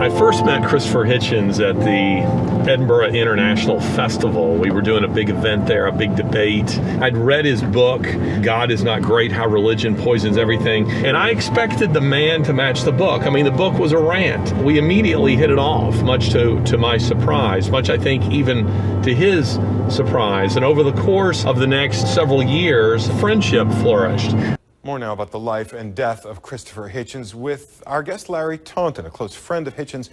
I first met Christopher Hitchens at the Edinburgh International Festival. We were doing a big event there, a big debate. I'd read his book, God is Not Great, How Religion Poisons Everything, and I expected the man to match the book. I mean, the book was a rant. We immediately hit it off, much to my surprise, much I think even to his surprise. And over the course of the next several years, friendship flourished. More now about the life and death of Christopher Hitchens with our guest Larry Taunton, a close friend of Hitchens,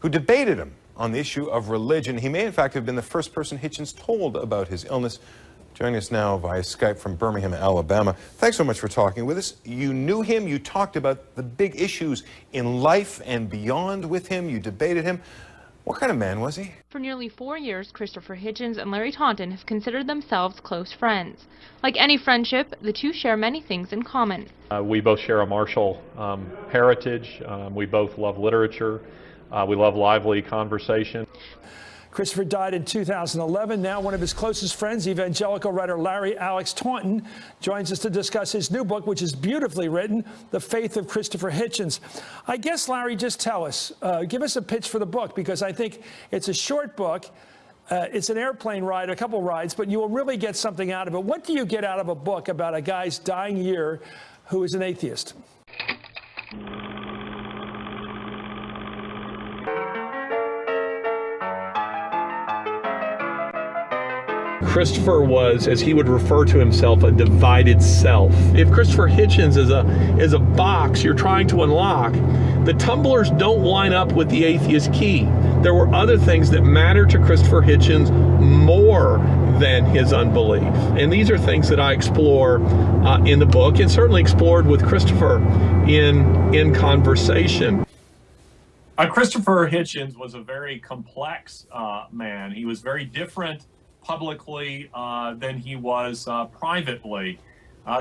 who debated him on the issue of religion. He may in fact have been the first person Hitchens told about his illness. Joining us now via Skype from Birmingham, Alabama. Thanks so much for talking with us. You knew him, you talked about the big issues in life and beyond with him, you debated him. What kind of man was he? For nearly 4 years, Christopher Hitchens and Larry Taunton have considered themselves close friends. Like any friendship, the two share many things in common. We both share a martial heritage. We both love literature. We love lively conversation. Christopher died in 2011. Now one of his closest friends, evangelical writer Larry Alex Taunton, joins us to discuss his new book, which is beautifully written, The Faith of Christopher Hitchens. I guess, Larry, just tell us, give us a pitch for the book, because I think it's a short book. It's an airplane ride, a couple rides, but you will really get something out of it. What do you get out of a book about a guy's dying year who is an atheist? Christopher was, as he would refer to himself, a divided self. If Christopher Hitchens is a box you're trying to unlock, the tumblers don't line up with the atheist key. There were other things that matter to Christopher Hitchens more than his unbelief. And these are things that I explore in the book, and certainly explored with Christopher in conversation. Christopher Hitchens was a very complex man. He was very different publicly than he was privately.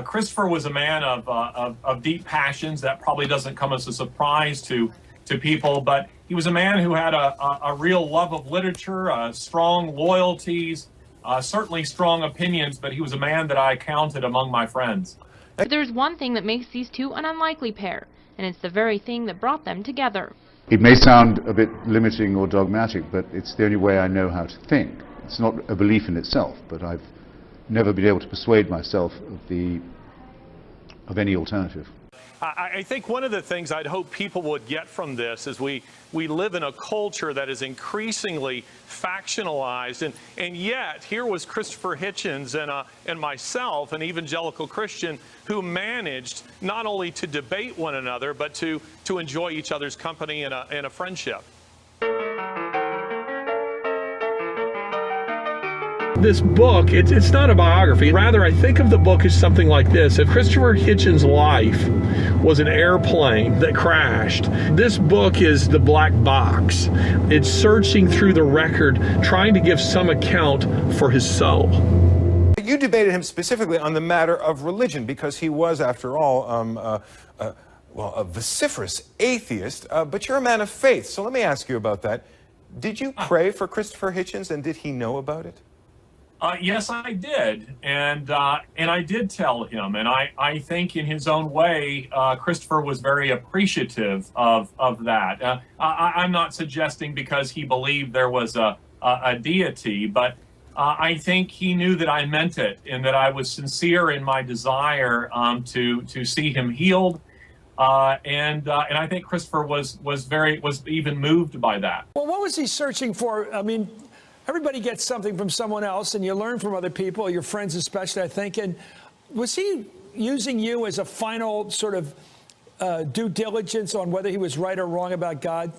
Christopher was a man of deep passions. That probably doesn't come as a surprise to people, but he was a man who had a real love of literature, strong loyalties, certainly strong opinions, but he was a man that I counted among my friends. But there's one thing that makes these two an unlikely pair, and it's the very thing that brought them together. It may sound a bit limiting or dogmatic, but it's the only way I know how to think. It's not a belief in itself, but I've never been able to persuade myself of any alternative. I think one of the things I'd hope people would get from this is we live in a culture that is increasingly factionalized, and yet here was Christopher Hitchens and myself, an evangelical Christian, who managed not only to debate one another, but to enjoy each other's company in a friendship. This book, it's not a biography. Rather, I think of the book as something like this. If Christopher Hitchens' life was an airplane that crashed, this book is the black box. It's searching through the record, trying to give some account for his soul. You debated him specifically on the matter of religion because he was, after all, well, a vociferous atheist, but you're a man of faith. So let me ask you about that. Did you pray for Christopher Hitchens, and did he know about it? Yes, I did, and I did tell him, and I think in his own way, Christopher was very appreciative of that. I'm not suggesting because he believed there was a deity, but I think he knew that I meant it, and that I was sincere in my desire to see him healed, and I think Christopher was even moved by that. Well, what was he searching for? I mean, everybody gets something from someone else, and you learn from other people, your friends especially, I think. And was he using you as a final sort of due diligence on whether he was right or wrong about God?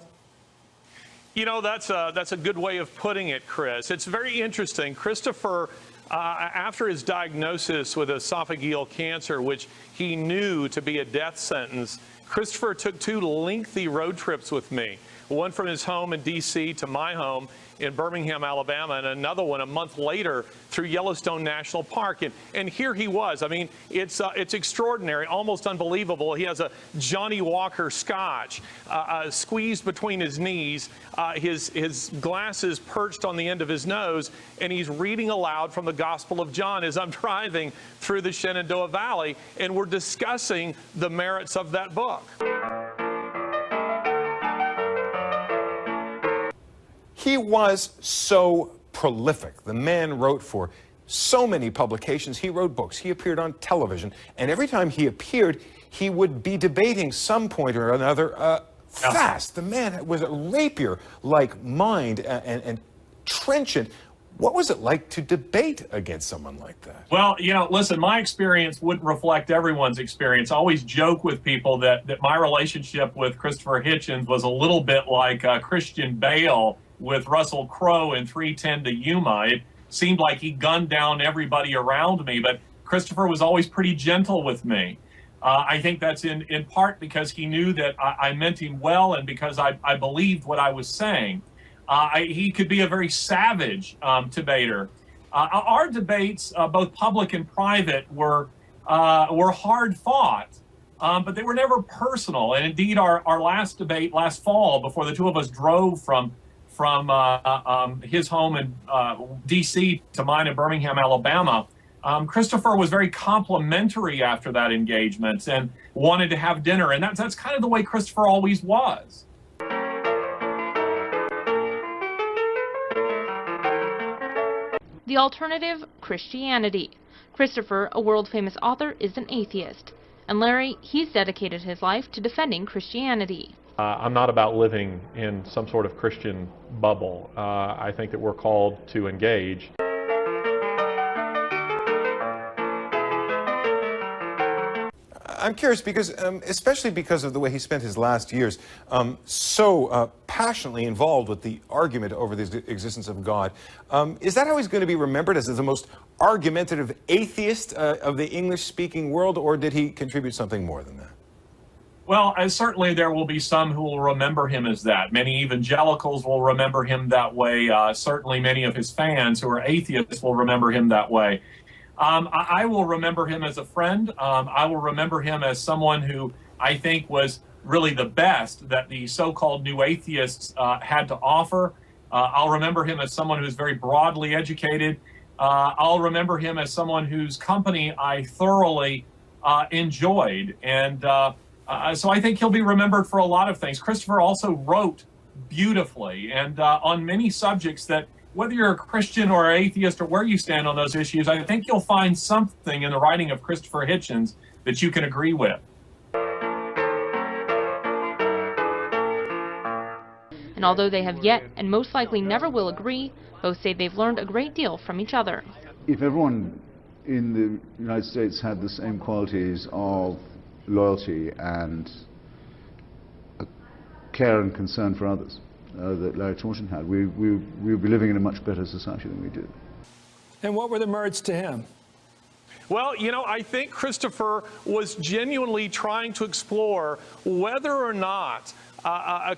You know, that's a good way of putting it, Chris. It's very interesting. Christopher, after his diagnosis with esophageal cancer, which he knew to be a death sentence, Christopher took 2 lengthy road trips with me. One from his home in D.C. to my home in Birmingham, Alabama, and another one a month later through Yellowstone National Park. And here he was. I mean, it's extraordinary, almost unbelievable. He has a Johnny Walker Scotch squeezed between his knees, his glasses perched on the end of his nose, and he's reading aloud from the Gospel of John as I'm driving through the Shenandoah Valley, and we're discussing the merits of that book. He was so prolific. The man wrote for so many publications. He wrote books. He appeared on television. And every time he appeared, he would be debating some point or another fast. The man was a rapier-like mind and trenchant. What was it like to debate against someone like that? Well, you know, listen, my experience wouldn't reflect everyone's experience. I always joke with people that my relationship with Christopher Hitchens was a little bit like Christian Bale with Russell Crowe in 3:10 to Yuma. It seemed like he gunned down everybody around me, but Christopher was always pretty gentle with me. I think that's in part because he knew that I meant him well and because I believed what I was saying. He could be a very savage debater. Our debates, both public and private, were hard fought, but they were never personal. And indeed, our last debate last fall, before the two of us drove from his home in D.C. to mine in Birmingham, Alabama, Christopher was very complimentary after that engagement and wanted to have dinner. And that's kind of the way Christopher always was. The alternative, Christianity. Christopher, a world-famous author, is an atheist. And Larry, he's dedicated his life to defending Christianity. I'm not about living in some sort of Christian bubble. I think that we're called to engage. I'm curious because, especially because of the way he spent his last years, so passionately involved with the argument over the existence of God. Is that how he's going to be remembered, as the most argumentative atheist of the English-speaking world, or did he contribute something more than that? Well, certainly there will be some who will remember him as that. Many evangelicals will remember him that way. Certainly many of his fans who are atheists will remember him that way. I will remember him as a friend. I will remember him as someone who I think was really the best that the so-called new atheists had to offer. I'll remember him as someone who's very broadly educated. I'll remember him as someone whose company I thoroughly enjoyed. And so I think he'll be remembered for a lot of things. Christopher also wrote beautifully and on many subjects that, whether you're a Christian or an atheist or where you stand on those issues, I think you'll find something in the writing of Christopher Hitchens that you can agree with. And although they have yet and most likely never will agree, both say they've learned a great deal from each other. If everyone in the United States had the same qualities of loyalty and care and concern for others that Larry Taunton had, we would be living in a much better society than we do. And what were the merits to him? Well, you know, I think Christopher was genuinely trying to explore whether or not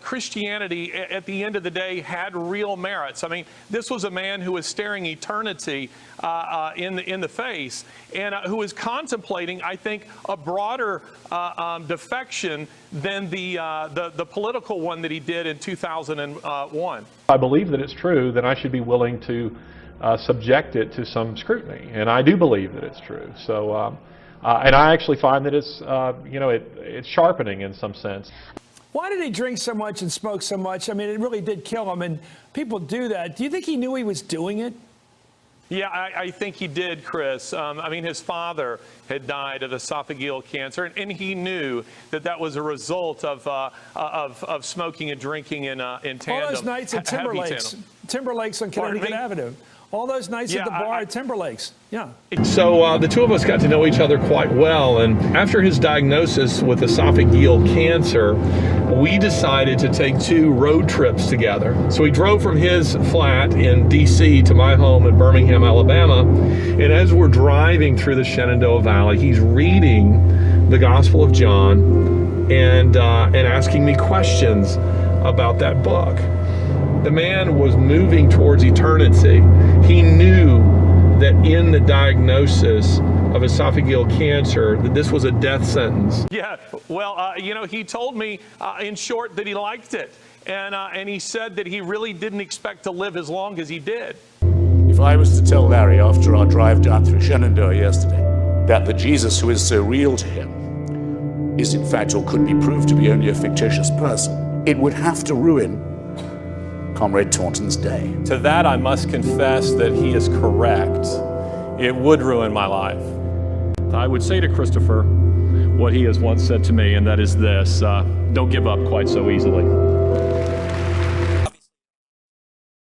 Christianity, at the end of the day, had real merits. I mean, this was a man who was staring eternity in the face, and who was contemplating, I think, a broader defection than the political one that he did in 2001. I believe that it's true, then I should be willing to subject it to some scrutiny, and I do believe that it's true. So, and I actually find that it's, you know, it's sharpening in some sense. Why did he drink so much and smoke so much? I mean, it really did kill him, and people do that. Do you think he knew he was doing it? Yeah, I think he did, Chris. I mean, his father had died of esophageal cancer, and he knew that that was a result of smoking and drinking in tandem. All those nights at Timberlake's on Connecticut Avenue. All those nights at the bar at Timberlake's. Yeah. So the two of us got to know each other quite well, and after his diagnosis with esophageal cancer, we decided to take 2 road trips together. So we drove from his flat in D.C. to my home in Birmingham, Alabama, and as we're driving through the Shenandoah Valley, he's reading the Gospel of John and asking me questions about that book. The man was moving towards eternity. He knew that in the diagnosis of esophageal cancer, that this was a death sentence. Yeah, well, you know, he told me in short that he liked it. And he said that he really didn't expect to live as long as he did. If I was to tell Larry after our drive down through Shenandoah yesterday that the Jesus who is so real to him is in fact, or could be proved to be, only a fictitious person, it would have to ruin Comrade Taunton's day. To that I must confess that he is correct. It would ruin my life. I would say to Christopher what he has once said to me, and that is this: don't give up quite so easily.